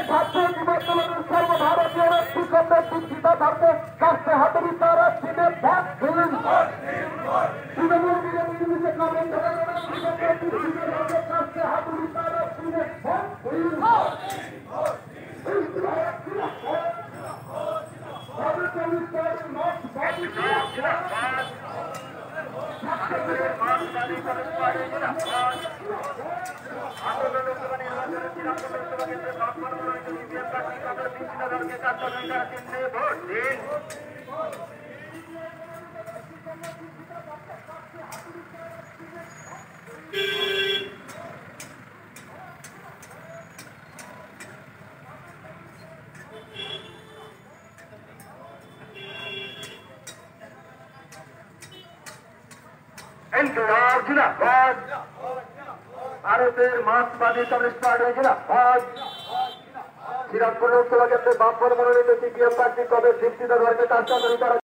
ছাত্র যুবদলের সর্বভারতীয় নেতৃত্বের দীক্ষিতা থাকবে কাছে হাতুড়ি তারা চিনে ভোট দিন। তৃণমূল বিরোধী নিজে কমেন্ট কাছে হাতুড়ি তারা চিনে ভোট দিন। ভারতের মার্ক্সবাদী কমিউনিস্ট পার্টি জিন্দাবাদ। শ্রীরামপুর লোকসভা কেন্দ্রে বাম মনোনীত সিপিএম প্রার্থী কবে দীপ্তিতা ধরকে তার